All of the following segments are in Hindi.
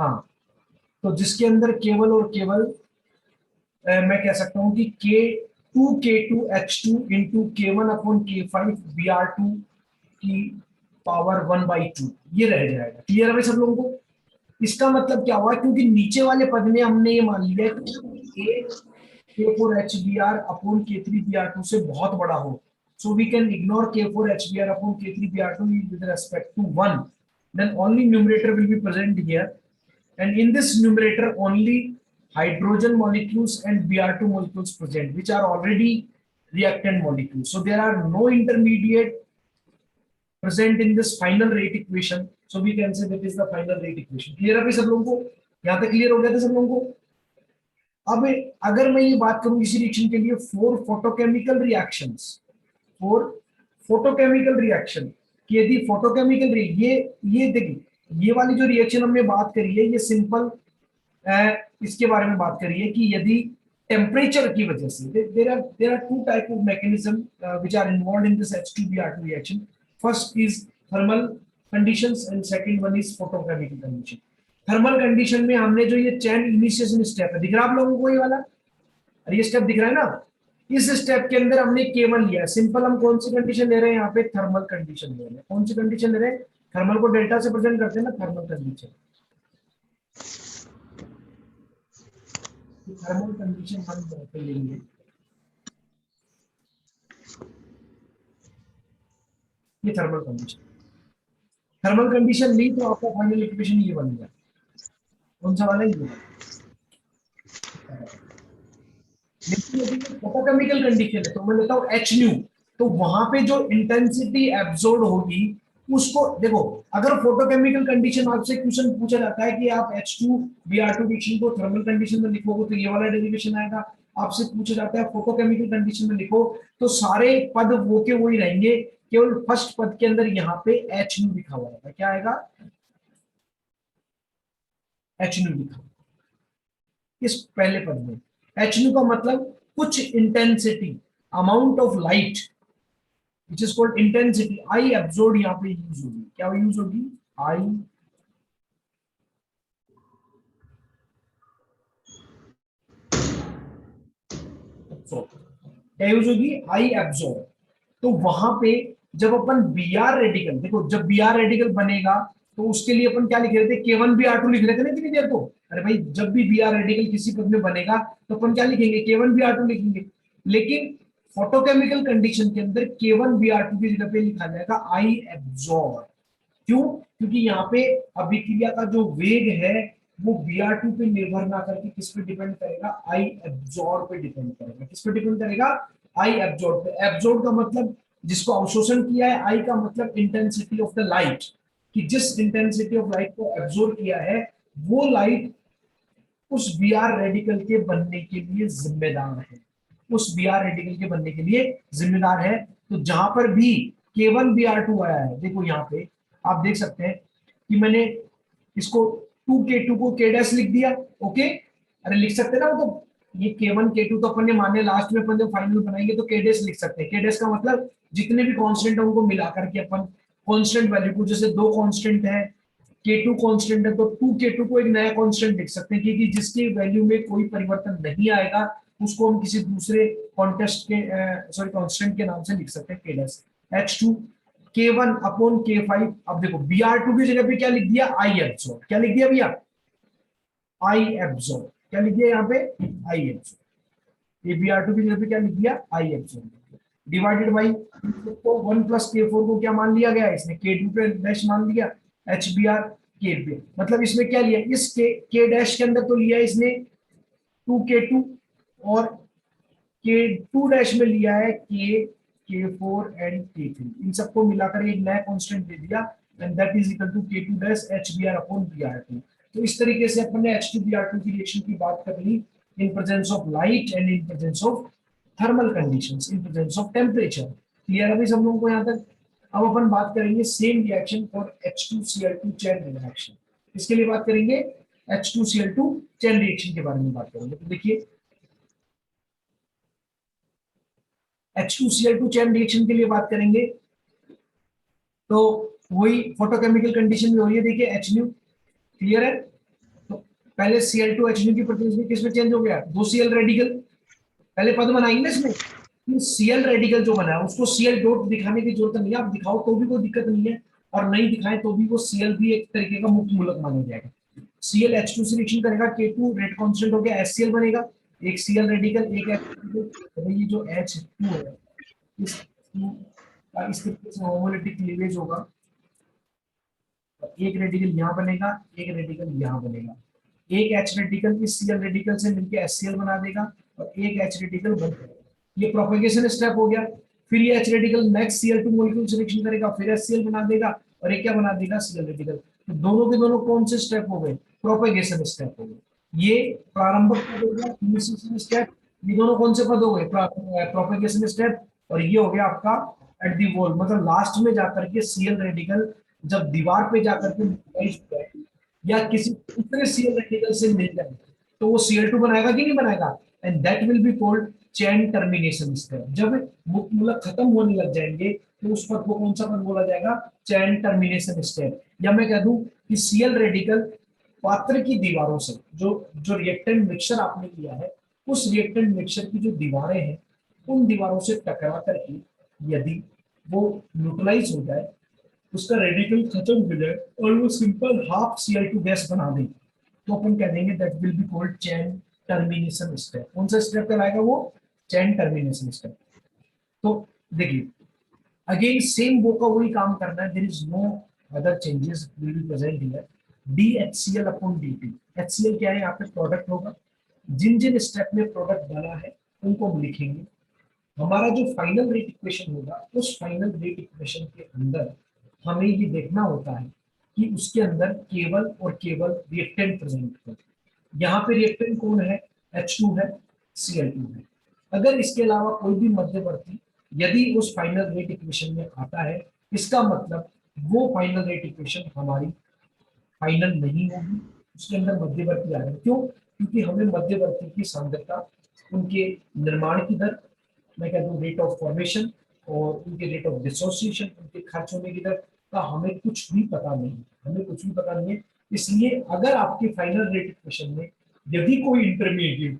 हाँ, तो जिसके अंदर केवल और केवल मैं कह सकता हूं कि K2H2 into K1 upon K5 Br2 की पावर 1/2 ये रह जाएगा। क्लियर है भाई सब लोगों को? इसका मतलब क्या हुआ, क्योंकि नीचे वाले पद में हमने ये मान लिया कि K4HBr अपॉन K3Br2 से बहुत बड़ा हो, so we can ignore K4HBr upon K3Br2 with respect to 1, then only numerator will be present here, and in this numerator only hydrogen molecules and Br2 molecules present, which are already reactant molecules, so there are no intermediate present in this final rate equation, so we can say that is the final rate equation. Clear है सब लोगों को? यहाँ तक क्लियर हो गया था सब लोगों को? अब अगर मैं ये बात करूं इसी रिएक्शन के लिए for photochemical reactions, for photochemical reaction, कि यदि फोटोकेमिकल ये देखिए ये वाली जो रिएक्शन हमने बात करी है ये सिंपल इसके बारे में बात करी है कि यदि टेम्परेचर की वजह से there are two type of mechanism which are involved in this H2Br2 reaction. First is thermal conditions and second one is photochemical condition. Thermal condition में हमने जो ये चेन इनिशिएशन स्टेप है, दिख रहा आप लोगों को ये वाला, अरे ये स्टेप दिख रहा है ना, इस स्टेप के अंदर हमने K1 लिया। सिंपल हम कौन सी कंडीशन ले रहे हैं यहाँ पे? थर्मल कंडीशन ले रहे हैं। कौन सी कंडीशन ले रहे हैं? थर्मल को डेल्टा से प्रेजेंट करते हैं ना, थर्मल कंडीशन। थर्मल कंडीशन हम यहाँ पे लेंगे, ये थर्मल कंडीशन। थर्मल कंडीशन ली तो आपका फाइनल इक्वेशन ये बन गया। कौन सा वाला? ये। लेकिन यदि फोटोकेमिकल कंडीशन है तो मैं लेता हूँ एच न्यू, तो वहां पे जो इंटेंसिटी एब्जॉर्ब होगी उसको देखो। अगर फोटोकेमिकल कंडीशन आपसे क्वेश्चन पूछा जाता है कि आप H2Br2 रिएक्शन को थर्मल कंडीशन में लिखोगे तो ये वाला डेरिवेशन आएगा। आपसे पूछा जाता है फोटोकेमिकल कंडीशन में लिखो तो सारे पद वो के वही रहेंगे, केवल फर्स्ट पद के अंदर यहाँ पे एच न्यू लिखा हुआ है। क्या आएगा? एच न्यू लिखा हुआ इस पहले पद में। एच न्यू का मतलब कुछ intensity, amount of light which is called intensity, I absorbed यहाँ पे यूज होगी। क्या यूज होगी? I absorb। क्या यूज होगी? I absorb। तो वहां पे जब अपन Br रेडिकल, देखो जब Br रेडिकल बनेगा तो उसके लिए अपन क्या लिख रहे थे? K1Br2 लिख रहे थे ना इतनी देर को। अरे भाई जब भी Br रेडिकल किसी पद में बनेगा तो अपन क्या लिखेंगे? K1Br2 लिखेंगे। लेकिन फोटोकेमिकल कंडीशन के अंदर K1Br2 की जगह पे लिखा जाएगा I absorb। क्यों? क्योंकि यहाँ पे अभिक्रिया का जो वेग है वो Br2 पे निर्भर ना करके किस पे डिपेंड करेगा? I absorb पे डिपेंड करेगा। किस पे डिपेंड करेगा? I absorb पे। absorb का मतलब जिसको अवशोषण किया है, I का मतलब इंटेंसिटी ऑफ द लाइट, कि जिस इंटेंसिटी ऑफ लाइट को एब्जॉर्ब किया है वो लाइट उस Br रेडिकल के बनने के लिए जिम्मेदार है। उस Br रेडिकल के बनने के लिए जिम्मेदार है। तो जहां पर भी K1Br2 आया है, देखो यहाँ पे आप देख सकते हैं कि मैंने इसको 2K2 को K डैश लिख दिया। ओके, अरे लिख सकते ना, वो तो ये K1 K2 तो अपन ने माने, लास्ट में अपन जब फाइनल बनाएंगे तो K डैश लिख सकते हैं। K डैश का मतलब जितने भी कांस्टेंट है उनको मिलाकर के अपन कांस्टेंट वैल्यू को, जैसे दो कांस्टेंट है, K2 कांस्टेंट है तो 2K2 को एक नया कांस्टेंट लिख सकते हैं, क्योंकि जिसकी वैल्यू में कोई परिवर्तन नहीं आएगा उसको हम किसी दूसरे कॉन्टेस्ट के कांस्टेंट के नाम से लिख सकते हैं K dash. H2 K1 upon K5। अब देखो Br2 की जगह पे क्या लिख दिया? I absorb. क्या लिख दिया भैया? I absorb. क्या लिख दिया यहाँ पे? I absorb. ये Br2 की जगह पे क्या लिख दिया? I एब्सॉर्ब डिवाइडेड बाई तो 1 प्लस K4 को क्या मान लिया गया? इसने K2 पे डैश मान लिया, HBr K, मतलब इसमें क्या लिया? इस K डैश के अंदर तो लिया इसने 2K2 और K2 डैश में लिया है K4 एंड K3। इन सबको मिलाकर एक नया कांस्टेंट दे दिया and that is equal to K2 dash HBr upon Br2। तो इस तरीके से अपन ने H2Br2 की रिएक्शन की बात कर ली in presence of light and in presence of thermal conditions, in presence of temperature. Clear है भाई सब लोगों को यहाँ तक? अब अपन बात करेंगे same reaction for H2Cl2 chain reaction. इसके लिए बात करेंगे H2Cl2 चेन रिएक्शन के बारे में बात करेंगे। तो देखिए H2Cl2 चेन रिएक्शन के लिए बात करेंगे तो वही फोटोकेमिकल कंडीशन में हो रही है। देखिए एच न्यू, क्लियर है? पहले Cl2H2 की प्रतिनिधि किसमें चेंज हो गया, 2Cl रेडिकल, पहले पद बनाएंगे ना इसमें, Cl रेडिकल जो बना है उसको Cl डॉट दिखाने की जरूरत नहीं है, आप दिखाओ तो भी कोई दिक्कत नहीं है, और नहीं दिखाए तो भी वो Cl भी एक तरीके का मुक्त मूलक माना जाएगा। ClH2 से रिएक्शन करेगा, K2 रेट कांस्टेंट हो गया, HCl बनेगा, एक Cl रेडिकल एक H2, ये जो H2 है इस तरीके से होमोलिटिक क्लीवेज होगा, एक रेडिकल यहाँ बनेगा, एक रेडिकल यहाँ बनेगा, एक H रेडिकल इस Cl रेडिकल से मिलकर HCl बना देगा और एक H रेडिकल बन जाएगा। ये प्रोपेगेशन स्टेप हो गया। फिर ये H radical next Cl2 molecule से रिएक्शन करेगा, फिर HCl बना देगा और ये क्या बना देगा, Cl रेडिकल। तो दोनों के दोनों कौन से स्टेप हो गए, प्रोपेगेशन स्टेप हो गए। ये प्रारंभिक पद हो गया, इनिशिएशन स्टेप, ये दोनों कौन से पद हो गए, प्रोपेगेशन स्टेप, और ये हो गया आपका एट दी वॉल, मतलब लास्ट में जाकर के Cl रेडिकल जब दीवार पे जाकर के या किसी दूसरे Cl रेडिकल से मिल जाए तो वो Cl2 बनाएगा कि नहीं बनाएगा, and that will be called chain termination step. जब मुक्त मूलक खत्म होने लग जाएंगे तो उस पद को कौन सा पद बोला जाएगा, चेन टर्मिनेशन स्टेप। या मैं कह दूं कि Cl रेडिकल पात्र की दीवारों से जो रिएक्टेंट मिक्सचर आपने लिया है उस रिएक्टेंट मिक्सचर की जो दीवारें हैं उन दीवारों से टकरा करके यदि वो न्यूट्रलाइज हो जाए, उसका रेडिकल खत्म हो जाए और वो सिंपल हाफ Cl2 गैस बना दे, तो अपन कह देंगे that will be called chain termination step. कौन सा स्टेप कहलाएगा वो, चेन टर्मिनेशन स्टेप। तो देखिए अगेन सेम वो का वही काम करना है, there is no other changes will be present here. DHCl upon dt, HCl क्या है यहाँ पे प्रोडक्ट होगा, जिन जिन स्टेप में प्रोडक्ट बना है उनको हम लिखेंगे। हमारा जो फाइनल रेट इक्वेशन होगा उस फाइनल रेट इक्वेशन के अंदर हमें ये देखना होता है कि उसके अंदर केवल और केवल रिएक्टेंट प्रेजेंट हो। यहाँ पे रिएक्टेंट कौन है, H2 है, Cl2 है। अगर इसके अलावा कोई भी मध्यवर्ती यदि उस फाइनल रेट इक्वेशन में आता है, इसका मतलब वो फाइनल रेट इक्वेशन हमारी फाइनल नहीं होगी, उसके अंदर मध्यवर्ती आ रहे हैं। क्यों, क्योंकि हमें मध्यवर्ती की सांद्रता, उनके निर्माण की दर, मैं कहता हूँ रेट ऑफ फॉर्मेशन, और उनके रेट ऑफ डिसोसिएशन, उनके खर्च होने की दर का हमें कुछ भी पता नहीं, हमें कुछ भी पता नहीं है। इसलिए अगर आपके फाइनल रेट इक्वेशन में यदि कोई इंटरमीडिएट,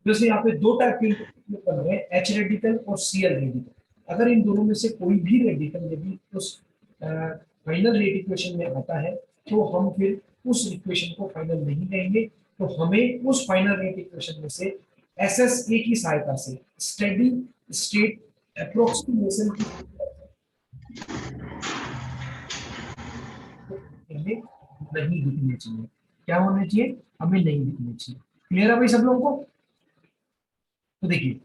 जैसे यहाँ पे दो टाइप के बन रहे हैं, H रेडिकल और Cl रेडिकल, अगर इन दोनों में से कोई भी रेडिकल यदि उस फाइनल रेट इक्वेशन में आता है तो हम फिर उस इक्वेशन को फाइनल नहीं कहेंगे, तो हमें उस फाइनल रेट इक्वेशन में से SSA की सहायता से, स्टेडी स्टेट अप्रोक्सीमेशन की हमें नहीं दिखनी चाहिए। क्या होना चाहिए, हमें नहीं दिखनी चाहिए। क्लियर है भाई सब लोगों को। तो देखिए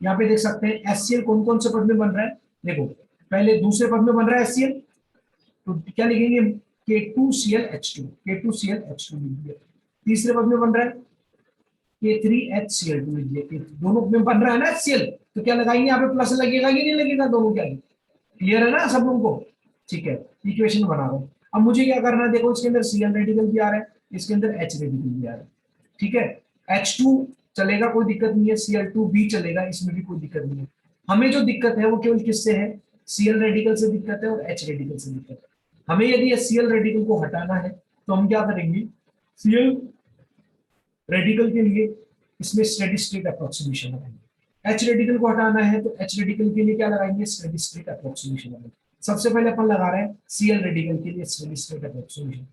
यहाँ पे देख सकते हैं HCl कौन कौन से पद में बन रहा है, देखो पहले दूसरे पद में बन रहा है HCl, तो क्या लिखेंगे, K2ClH2, K2ClH2 लिखिए। तीसरे पद में बन रहा है K3HCl2 लिखिए, दोनों में बन रहा है ना HCl, तो क्या लगाएंगे यहाँ पे प्लस लगेगा कि नहीं लगेगा, दोनों क्या है, क्लियर है ना सब लोगों को। ठीक है, इक्वेशन बना रहा हूँ। अब मुझे क्या करना है, देखो इसके अंदर Cl रेडिकल भी आ रहा है, इसके अंदर H रेडिकल भी आ रहा है। ठीक है, H2 चलेगा, कोई दिक्कत नहीं है, Cl2 भी चलेगा, इसमें भी कोई दिक्कत नहीं है। हमें जो दिक्कत है वो केवल किससे है, Cl रेडिकल से दिक्कत है और H रेडिकल से दिक्कत है। हमें यदि Cl रेडिकल को हटाना है तो हम क्या करेंगे, Cl रेडिकल के लिए इसमें स्टेडी स्टेट अप्रोक्सीमेशन लगाएंगे, H रेडिकल को हटाना है तो H रेडिकल के लिए क्या लगाएंगे, स्टेडी स्टेट अप्रोक्सीमेशन लगाएंगे। सबसे पहले अपन लगा रहे हैं Cl रेडिकल के लिए स्टेडी स्टेट अप्रोक्सीमेशन।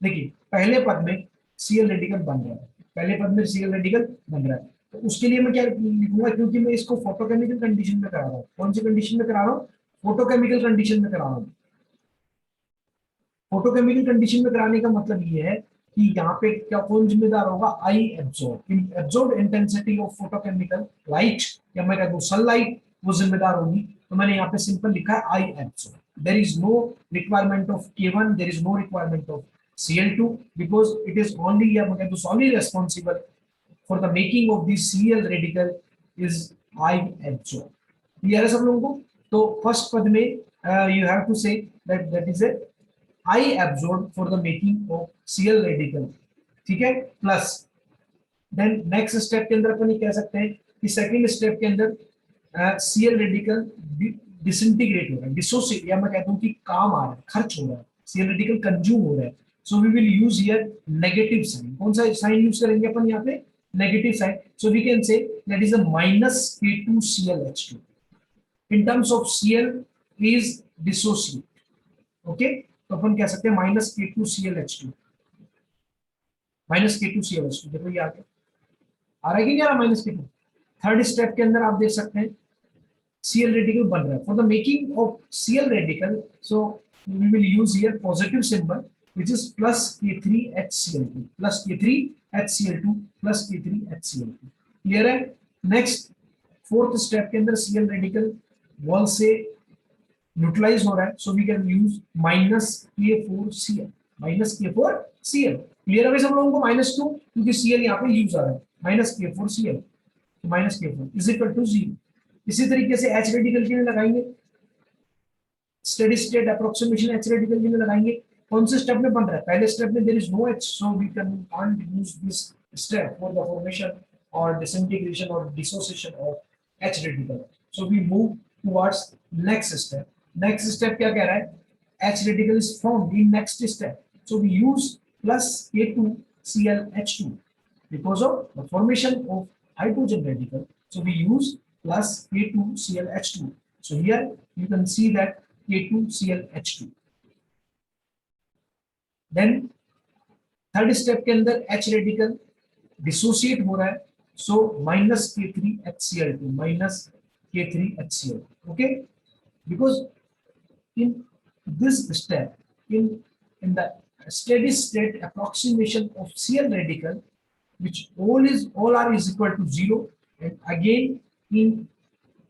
देखिए पहले पद में Cl रेडिकल बन रहा है, पहले पद में Cl रेडिकल बन रहा है, तो उसके लिए मैं क्या लिखूंगा, क्योंकि मैं इसको फोटोकेमिकल कंडीशन में करा रहा हूँ। कौन सी कंडीशन में करा रहा हूँ, फोटोकेमिकल कंडीशन में करा रहा हूँ। फोटोकेमिकल कंडीशन में कराने का मतलब ये है कि यहाँ पे क्या कौन जिम्मेदार होगा, I absorb, absorb intensity of photochemical light, या मैं कह दूं सनलाइट, वो जिम्मेदार होगी। तो मैंने यहाँ पे सिंपल लिखा है I absorb. There is no requirement of K1, there is no requirement of Cl2, because it is only, या मैं कह दूं solely responsible for the making of the Cl radical is I absorb। Clear है सब लोगों को। तो फर्स्ट पद में you have to say that is a I absorbed for the making of Cl radical। ठीक है, प्लस देन नेक्स्ट स्टेप के अंदर अपन ये कह सकते हैं कि सेकंड स्टेप के अंदर Cl रेडिकल डिसइंटीग्रेट हो रहा है, डिसोसिएट, या मैं कहता हूं कि काम आ रहा है, खर्च हो रहा है, Cl रेडिकल कंज्यूम हो रहा है, so we will use here negative sign. कौन सा साइन यूज करेंगे अपन यहाँ पे? Negative sign. So we can say that is a minus K2Cl H2. In terms of Cl is dissociate. Okay, तो अपन कह सकते हैं minus K2Cl H2. Minus K2Cl H2 देखो ये आ गया. आ रहा है कि नहीं आ रहा माइनस K2? थर्ड स्टेप के अंदर आप देख सकते हैं Cl रेडिकल बन रहा है. For the making of Cl radical, so we will use here positive symbol which is plus K3HCl2 plus K3HCl2 plus K3HCl2. Clear है? नेक्स्ट फोर्थ स्टेप के अंदर Cl रेडिकल वॉल से न्यूट्रलाइज हो रहा है, so we can use minus K4Cl. Minus K4Cl. Clear है भाई सब लोगों को? माइनस क्यों? क्योंकि Cl यहाँ पे यूज आ रहा है. Minus K4Cl, minus K4 is equal to 0. इसी तरीके से H रेडिकल के लिए लगाएंगे, steady state approximation H radical के लिए लगाएंगे. कौन से स्टेप में बन रहा है? पहले स्टेप में there is no H, so we can can't use this step for the formation और disintegration or dissociation of H radical. So we move towards next step. Next step क्या कह रहा है? H radical is formed in next step. So we use plus K2Cl H2 because of the formation of hydrogen radical. So we use plus K2Cl H2. So here you can see that K2Cl H2. Then third step के अंदर H रेडिकल डिसोसिएट हो रहा है, so minus K3HCl2 minus K3HCl. Okay, because in this step, in the steady state approximation of Cl radical, which all are is equal to 0, and again in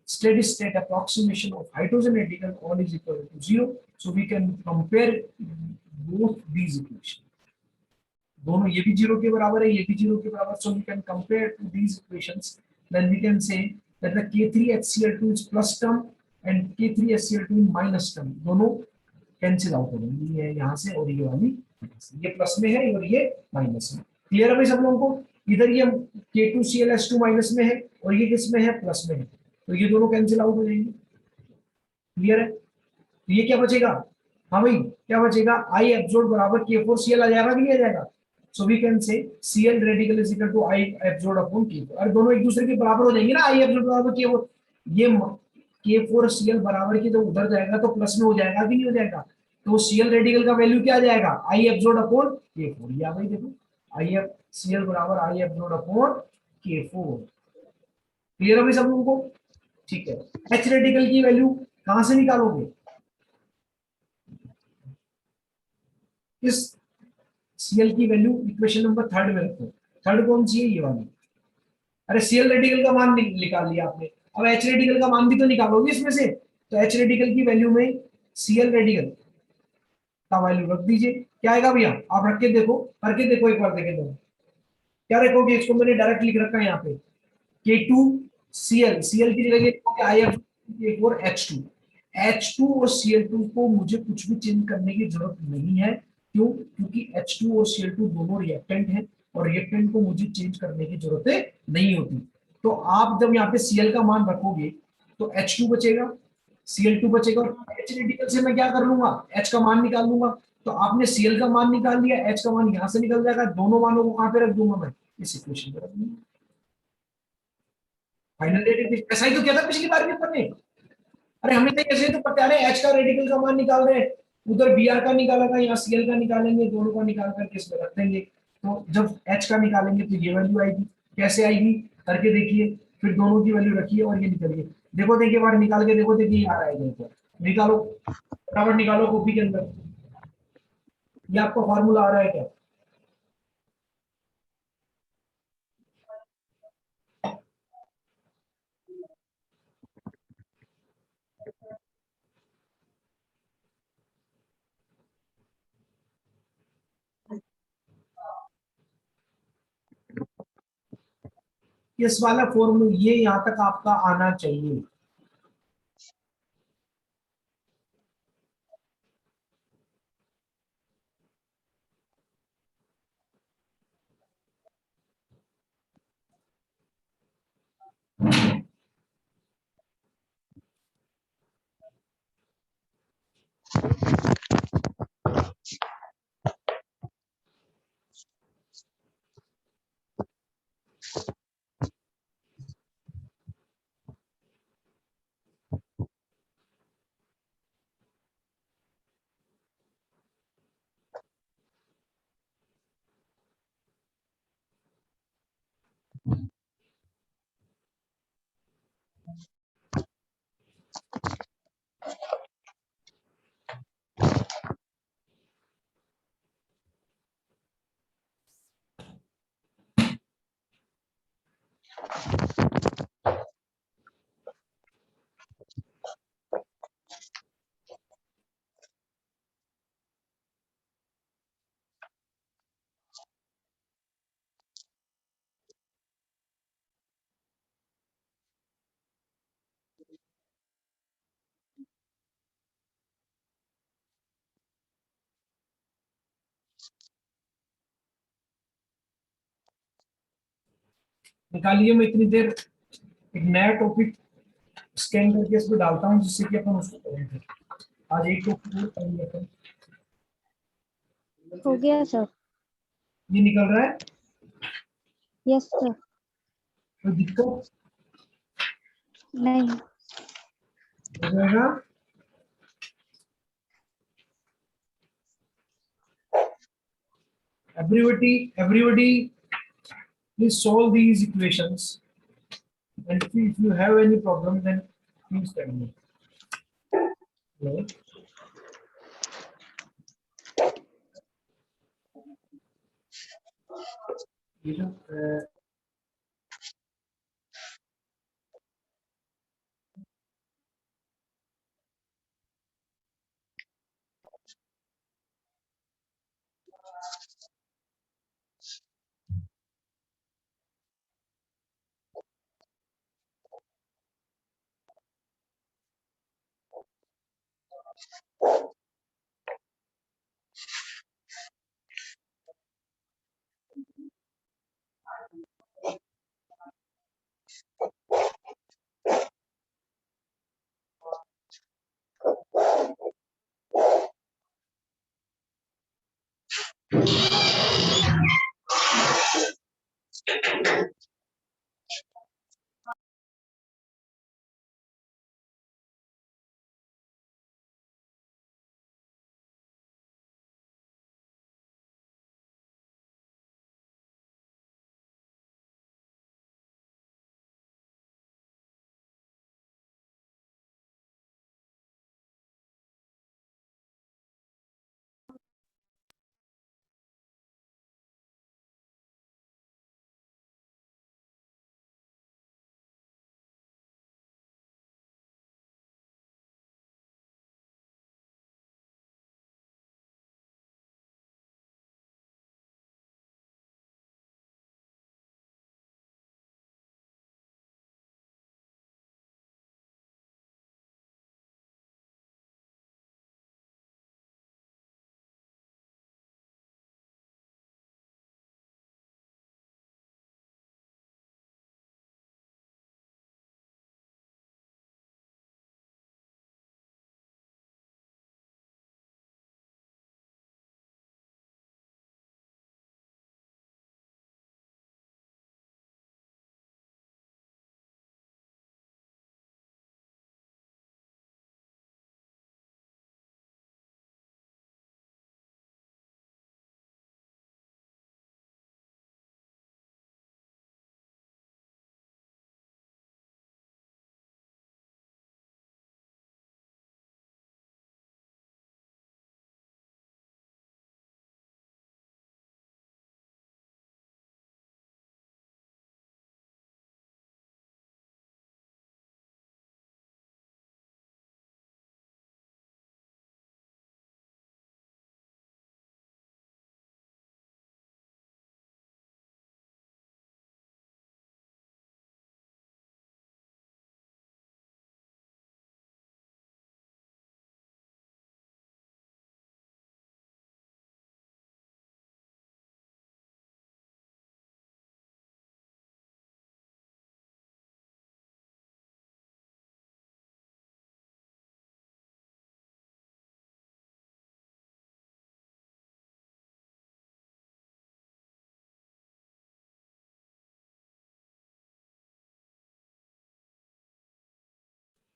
steady state approximation of hydrogen radical, all is equal to 0. So we can compare both these equations. दोनों ये भी 0 के बराबर है, ये भी 0 के बराबर. So we can compare to these equations. Then we can say that the K3HCl2 is plus term and K3HCl2 is minus term. दोनों कैंसिल आउट हो जाएंगे, ये यहाँ से और ये वाली ये प्लस में है और ये माइनस में. क्लियर है भाई सब लोगों को? इधर ये K2Cl H2 माइनस में है और ये किस में है? प्लस में है. तो ये दोनों कैंसिल आउट हो जाएंगे. क्लियर है? तो ये क्या बचेगा? हाँ भाई क्या बचेगा? I एब्जॉर्ब बराबर K4Cl आ जाएगा कि नहीं आ जाएगा? So we can say Cl radical is equal to I absorbed upon K4. और दोनों एक दूसरे के बराबर हो जाएंगे ना. I absorbed बराबर K4, ये K4Cl बराबर के तो उधर जाएगा तो प्लस में हो जाएगा कि नहीं हो जाएगा? तो Cl रेडिकल का वैल्यू क्या आ जाएगा? I absorbed upon K4. ये आ गई देखो, Cl बराबर I absorbed upon K4. Clear है भाई सब लोगों को? ठीक है. H रेडिकल की वैल्यू कहां से निकालोगे? इस Cl की वैल्यू इक्वेशन नंबर थर्ड में रखो. थर्ड कौन सी है? ये वाली. अरे Cl रेडिकल का मान निकाल लिया आपने, अब H रेडिकल का मान भी तो निकालोगे इसमें से. तो H रेडिकल की वैल्यू में Cl रेडिकल का वैल्यू रख दीजिए. क्या आएगा भैया? आप रख के देखो, करके देखो एक बार, देखे तो क्या रखोगे? इसको मैंने डायरेक्ट लिख रखा है यहाँ पे K2Cl. Cl की जगह लिखोगे I4H2. H2 और Cl2 को मुझे कुछ भी चेंज करने की जरूरत नहीं है. क्यों? क्योंकि H2 और Cl2 दोनों रिएक्टेंट हैं और रिएक्टेंट को मुझे चेंज करने की जरूरत नहीं होती. तो आप जब यहाँ पे Cl का मान रखोगे तो H2 बचेगा, Cl2 बचेगा, और H रेडिकल से मैं क्या कर लूंगा? H का मान निकाल लूंगा. तो आपने Cl का मान निकाल लिया, H का मान यहाँ से निकल जाएगा. दोनों मानों को कहाँ पे रख दूंगा मैं? इस इक्वेशन पे रख दूंगा. फाइनल रेडिकल ऐसा ही तो किया था पिछली बार भी अपन ने. अरे हमें तो ऐसे तो पता है H का रेडिकल का मान निकाल रहे हैं, उधर Br का निकाला था, यहाँ Cl का निकालेंगे, दोनों का निकाल करके इसमें रख देंगे. तो जब H का निकालेंगे तो ये वैल्यू आएगी. कैसे आएगी? करके देखिए, फिर दोनों की वैल्यू रखिए और ये निकलिए. देखो देखिए बार निकाल के देखो, देखिए आ रहा है. देखो निकालो, फटाफट निकालो कॉपी के अंदर. ये आपका फॉर्मूला आ रहा है क्या? इस वाला फॉर्मूला ये यहाँ तक आपका आना चाहिए. निकालिए, मैं इतनी देर एक नया टॉपिक स्कैन करके इस पे डालता हूँ जिससे कि अपन उसको करें फिर। आज एक टॉपिक और करेंगे अपन। हो गया सर। ये निकल रहा है, यस सर। कोई दिक्कत नहीं। हो जाएगा। everybody please solve these equations, and if you have any problem then please tell me. Hello? ये जो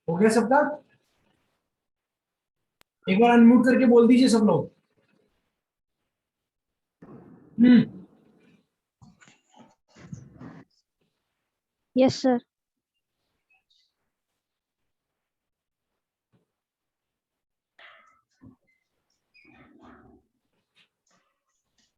हो गया सबका? एक बार अनम्यूट करके बोल दीजिए सब लोग। Yes sir.